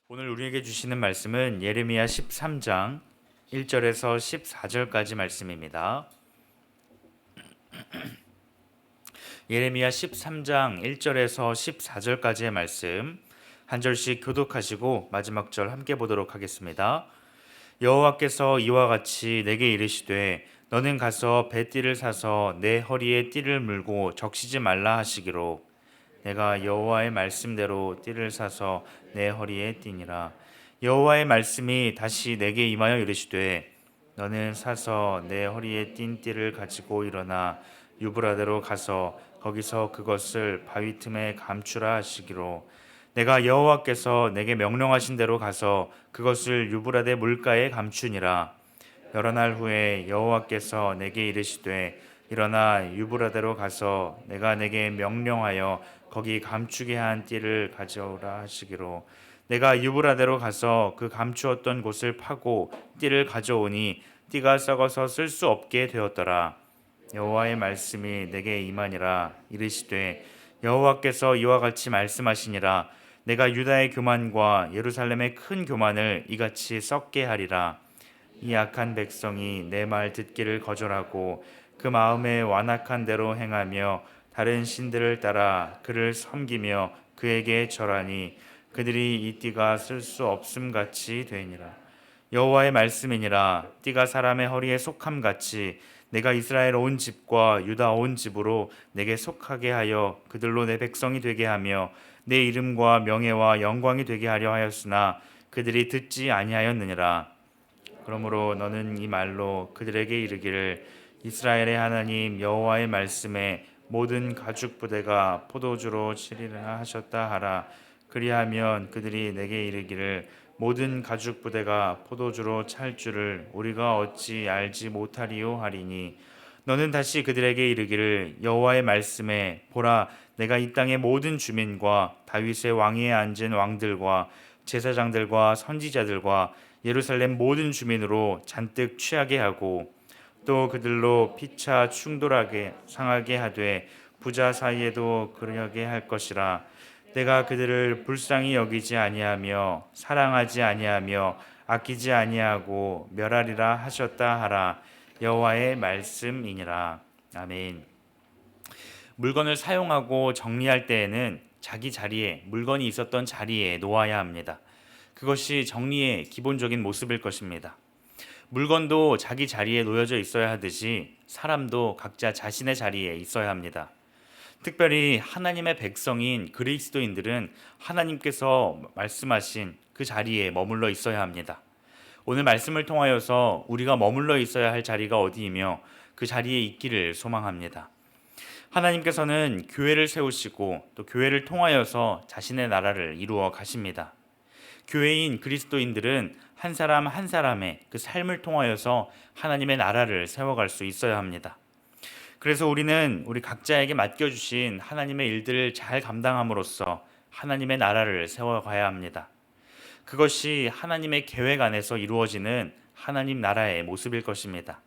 오늘 우리에게 주시는 말씀은 예레미야 13장 1절에서 14절까지 말씀입니다. 예레미야 13장 1절에서 14절까지의 말씀 한 절씩 교독하시고 마지막 절 함께 보도록 하겠습니다. 여호와께서 이와 같이 내게 이르시되 너는 가서 배띠를 사서 내 허리에 띠를 물고 적시지 말라 하시기로 내가 여호와의 말씀대로 띠를 사서 내 허리에 띠니라. 여호와의 말씀이 다시 내게 임하여 이르시되 너는 사서 내 허리에 띈 띠를 가지고 일어나 유브라데로 가서 거기서 그것을 바위 틈에 감추라 하시기로 내가 여호와께서 내게 명령하신 대로 가서 그것을 유브라데 물가에 감추니라. 여러 날 후에 여호와께서 내게 이르시되 일어나 유브라데로 가서 내가 내게 명령하여 거기 감추게 한 띠를 가져오라 하시기로 내가 유브라데로 가서 그 감추었던 곳을 파고 띠를 가져오니 띠가 썩어서 쓸 수 없게 되었더라. 여호와의 말씀이 내게 임하니라. 이르시되 여호와께서 이와 같이 말씀하시니라. 내가 유다의 교만과 예루살렘의 큰 교만을 이같이 썩게 하리라. 이 악한 백성이 내 말 듣기를 거절하고 그 마음에 완악한 대로 행하며 다른 신들을 따라 그를 섬기며 그에게 절하니 그들이 이 띠가 쓸 수 없음 같이 되니라. 여호와의 말씀이니라. 띠가 사람의 허리에 속함 같이 내가 이스라엘 온 집과 유다 온 집으로 내게 속하게 하여 그들로 내 백성이 되게 하며 내 이름과 명예와 영광이 되게 하려 하였으나 그들이 듣지 아니하였느니라. 그러므로 너는 이 말로 그들에게 이르기를 이스라엘의 하나님 여호와의 말씀에 모든 가죽 부대가 포도주로 치리라 하셨다 하라. 그리하면 그들이 내게 이르기를 모든 가죽 부대가 포도주로 찰 줄을 우리가 어찌 알지 못하리요 하리니 너는 다시 그들에게 이르기를 여호와의 말씀에 보라 내가 이 땅의 모든 주민과 다윗의 왕위에 앉은 왕들과 제사장들과 선지자들과 예루살렘 모든 주민으로 잔뜩 취하게 하고 또 그들로 피차 충돌하게 상하게 하되 부자 사이에도 그러하게 할 것이라. 내가 그들을 불쌍히 여기지 아니하며 사랑하지 아니하며 아끼지 아니하고 멸하리라 하셨다 하라. 여호와의 말씀이니라. 아멘. 물건을 사용하고 정리할 때에는 자기 자리에 물건이 있었던 자리에 놓아야 합니다. 그것이 정리의 기본적인 모습일 것입니다. 물건도 자기 자리에 놓여져 있어야 하듯이 사람도 각자 자신의 자리에 있어야 합니다. 특별히 하나님의 백성인 그리스도인들은 하나님께서 말씀하신 그 자리에 머물러 있어야 합니다. 오늘 말씀을 통하여서 우리가 머물러 있어야 할 자리가 어디이며 그 자리에 있기를 소망합니다. 하나님께서는 교회를 세우시고 또 교회를 통하여서 자신의 나라를 이루어 가십니다. 교회인 그리스도인들은 한 사람 한 사람의 그 삶을 통하여서 하나님의 나라를 세워갈 수 있어야 합니다. 그래서 우리는 우리 각자에게 맡겨주신 하나님의 일들을 잘 감당함으로써 하나님의 나라를 세워가야 합니다. 그것이 하나님의 계획 안에서 이루어지는 하나님 나라의 모습일 것입니다.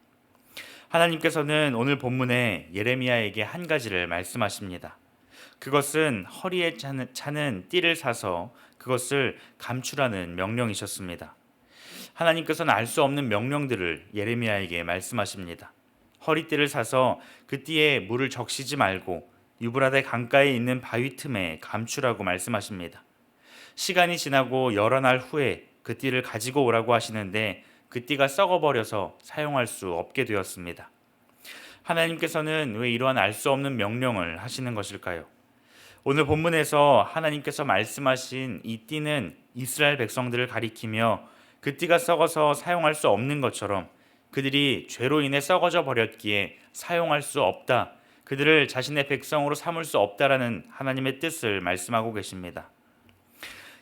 하나님께서는 오늘 본문에 예레미야에게 한 가지를 말씀하십니다. 그것은 허리에 차는 띠를 사서 그것을 감추라는 명령이셨습니다. 하나님께서는 알 수 없는 명령들을 예레미야에게 말씀하십니다. 허리띠를 사서 그 띠에 물을 적시지 말고 유브라데 강가에 있는 바위 틈에 감추라고 말씀하십니다. 시간이 지나고 여러 날 후에 그 띠를 가지고 오라고 하시는데 그 띠가 썩어버려서 사용할 수 없게 되었습니다. 하나님께서는 왜 이러한 알 수 없는 명령을 하시는 것일까요? 오늘 본문에서 하나님께서 말씀하신 이 띠는 이스라엘 백성들을 가리키며 그 띠가 썩어서 사용할 수 없는 것처럼 그들이 죄로 인해 썩어져 버렸기에 사용할 수 없다. 그들을 자신의 백성으로 삼을 수 없다라는 하나님의 뜻을 말씀하고 계십니다.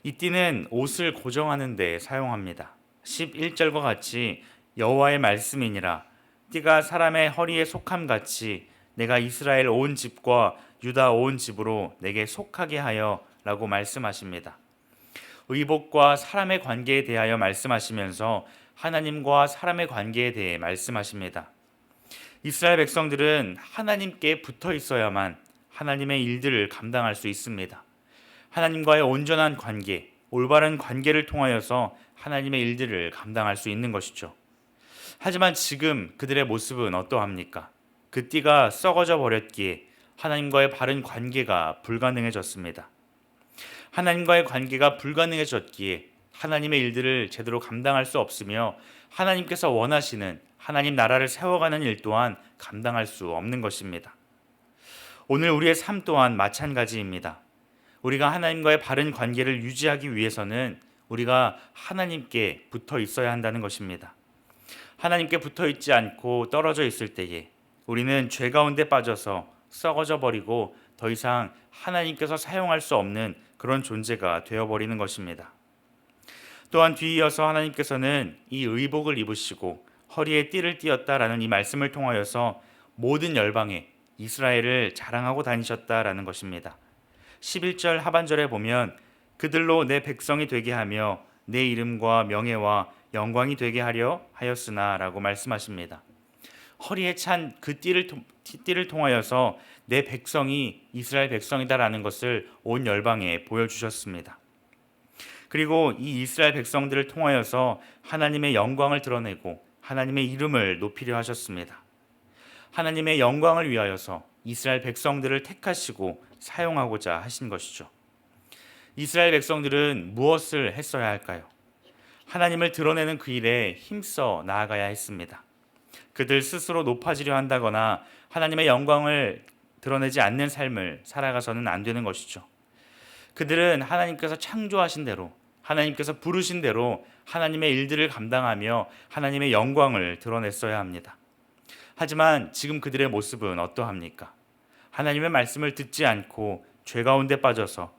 이 띠는 옷을 고정하는 데 사용합니다. 11절과 같이 여호와의 말씀이니라. 띠가 사람의 허리에 속함 같이 내가 이스라엘 온 집과 유다 온 집으로 내게 속하게 하여 라고 말씀하십니다. 의복과 사람의 관계에 대하여 말씀하시면서 하나님과 사람의 관계에 대해 말씀하십니다. 이스라엘 백성들은 하나님께 붙어 있어야만 하나님의 일들을 감당할 수 있습니다. 하나님과의 온전한 관계, 올바른 관계를 통하여서 하나님의 일들을 감당할 수 있는 것이죠. 하지만 지금 그들의 모습은 어떠합니까? 그 띠가 썩어져 버렸기에 하나님과의 바른 관계가 불가능해졌습니다. 하나님과의 관계가 불가능해졌기에 하나님의 일들을 제대로 감당할 수 없으며 하나님께서 원하시는 하나님 나라를 세워가는 일 또한 감당할 수 없는 것입니다. 오늘 우리의 삶 또한 마찬가지입니다. 우리가 하나님과의 바른 관계를 유지하기 위해서는 우리가 하나님께 붙어 있어야 한다는 것입니다. 하나님께 붙어 있지 않고 떨어져 있을 때에 우리는 죄 가운데 빠져서 썩어져 버리고 더 이상 하나님께서 사용할 수 없는 그런 존재가 되어버리는 것입니다. 또한 뒤이어서 하나님께서는 이 의복을 입으시고 허리에 띠를 띠었다라는 이 말씀을 통하여서 모든 열방에 이스라엘을 자랑하고 다니셨다라는 것입니다. 11절 하반절에 보면 그들로 내 백성이 되게 하며 내 이름과 명예와 영광이 되게 하려 하였으나 라고 말씀하십니다. 허리에 찬 그 띠를 통하여서 내 백성이 이스라엘 백성이다라는 것을 온 열방에 보여주셨습니다. 그리고 이 이스라엘 백성들을 통하여서 하나님의 영광을 드러내고 하나님의 이름을 높이려 하셨습니다. 하나님의 영광을 위하여서 이스라엘 백성들을 택하시고 사용하고자 하신 것이죠. 이스라엘 백성들은 무엇을 했어야 할까요? 하나님을 드러내는 그 일에 힘써 나아가야 했습니다. 그들 스스로 높아지려 한다거나 하나님의 영광을 드러내지 않는 삶을 살아가서는 안 되는 것이죠. 그들은 하나님께서 창조하신 대로, 하나님께서 부르신 대로 하나님의 일들을 감당하며 하나님의 영광을 드러냈어야 합니다. 하지만 지금 그들의 모습은 어떠합니까? 하나님의 말씀을 듣지 않고 죄 가운데 빠져서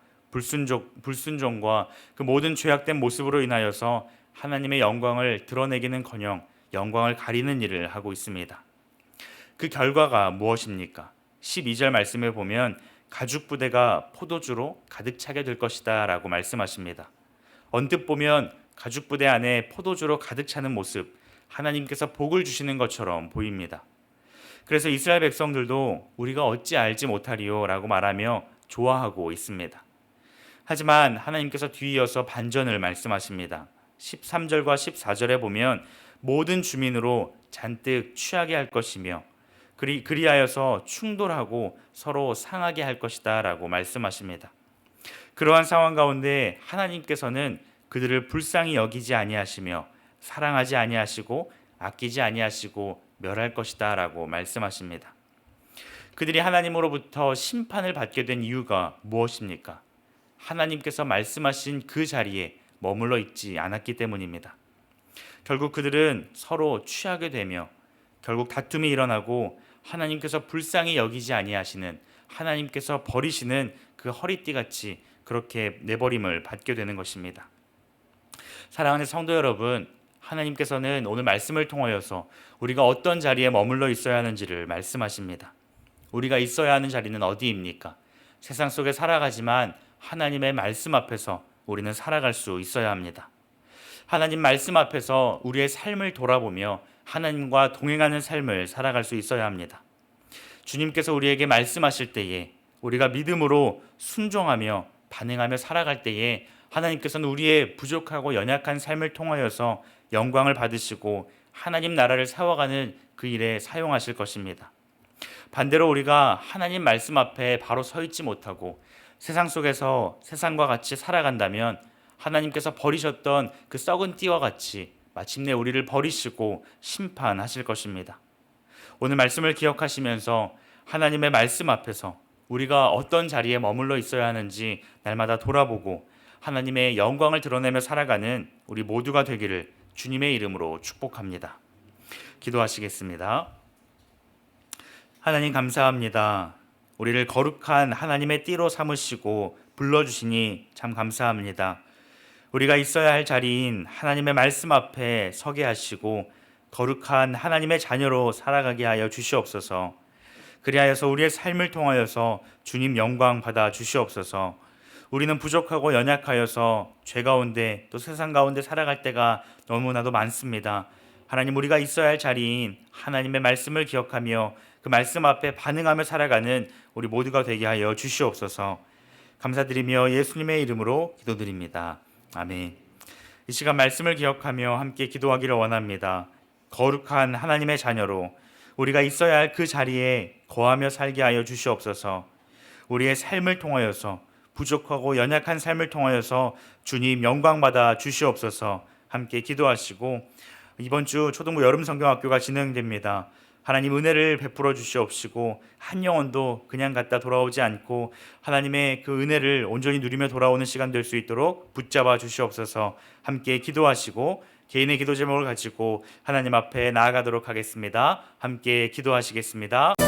불순종과 그 모든 죄악된 모습으로 인하여서 하나님의 영광을 드러내기는커녕 영광을 가리는 일을 하고 있습니다. 그 결과가 무엇입니까? 12절 말씀에 보면 가죽 부대가 포도주로 가득 차게 될 것이다 라고 말씀하십니다. 언뜻 보면 가죽 부대 안에 포도주로 가득 차는 모습, 하나님께서 복을 주시는 것처럼 보입니다. 그래서 이스라엘 백성들도 우리가 어찌 알지 못하리요 라고 말하며 좋아하고 있습니다. 하지만 하나님께서 뒤이어서 반전을 말씀하십니다. 13절과 14절에 보면 모든 주민으로 잔뜩 취하게 할 것이며 그리하여서 충돌하고 서로 상하게 할 것이다 라고 말씀하십니다. 그러한 상황 가운데 하나님께서는 그들을 불쌍히 여기지 아니하시며 사랑하지 아니하시고 아끼지 아니하시고 멸할 것이다 라고 말씀하십니다. 그들이 하나님으로부터 심판을 받게 된 이유가 무엇입니까? 하나님께서 말씀하신 그 자리에 머물러 있지 않았기 때문입니다. 결국 그들은 서로 취하게 되며 결국 다툼이 일어나고 하나님께서 불쌍히 여기지 아니하시는, 하나님께서 버리시는 그 허리띠같이 그렇게 내버림을 받게 되는 것입니다. 사랑하는 성도 여러분, 하나님께서는 오늘 말씀을 통하여서 우리가 어떤 자리에 머물러 있어야 하는지를 말씀하십니다. 우리가 있어야 하는 자리는 어디입니까? 세상 속에 살아가지만 하나님의 말씀 앞에서 우리는 살아갈 수 있어야 합니다. 하나님 말씀 앞에서 우리의 삶을 돌아보며 하나님과 동행하는 삶을 살아갈 수 있어야 합니다. 주님께서 우리에게 말씀하실 때에 우리가 믿음으로 순종하며 반응하며 살아갈 때에 하나님께서는 우리의 부족하고 연약한 삶을 통하여서 영광을 받으시고 하나님 나라를 세워가는 그 일에 사용하실 것입니다. 반대로 우리가 하나님 말씀 앞에 바로 서 있지 못하고 세상 속에서 세상과 같이 살아간다면 하나님께서 버리셨던 그 썩은 띠와 같이 마침내 우리를 버리시고 심판하실 것입니다. 오늘 말씀을 기억하시면서 하나님의 말씀 앞에서 우리가 어떤 자리에 머물러 있어야 하는지 날마다 돌아보고 하나님의 영광을 드러내며 살아가는 우리 모두가 되기를 주님의 이름으로 축복합니다. 기도하시겠습니다. 하나님 감사합니다. 우리를 거룩한 하나님의 띠로 삼으시고 불러주시니 참 감사합니다. 우리가 있어야 할 자리인 하나님의 말씀 앞에 서게 하시고 거룩한 하나님의 자녀로 살아가게 하여 주시옵소서. 그리하여서 우리의 삶을 통하여서 주님 영광 받아 주시옵소서. 우리는 부족하고 연약하여서 죄 가운데 또 세상 가운데 살아갈 때가 너무나도 많습니다. 하나님, 우리가 있어야 할 자리인 하나님의 말씀을 기억하며 그 말씀 앞에 반응하며 살아가는 우리 모두가 되게 하여 주시옵소서. 감사드리며 예수님의 이름으로 기도드립니다. 아멘. 이 시간 말씀을 기억하며 함께 기도하기를 원합니다. 거룩한 하나님의 자녀로 우리가 있어야 할 그 자리에 거하며 살게 하여 주시옵소서. 우리의 삶을 통하여서 부족하고 연약한 삶을 통하여서 주님 영광받아 주시옵소서. 함께 기도하시고 이번 주 초등부 여름 성경학교가 진행됩니다. 하나님 은혜를 베풀어 주시옵시고 한 영혼도 그냥 갔다 돌아오지 않고 하나님의 그 은혜를 온전히 누리며 돌아오는 시간 될 수 있도록 붙잡아 주시옵소서. 함께 기도하시고 개인의 기도 제목을 가지고 하나님 앞에 나아가도록 하겠습니다. 함께 기도하시겠습니다.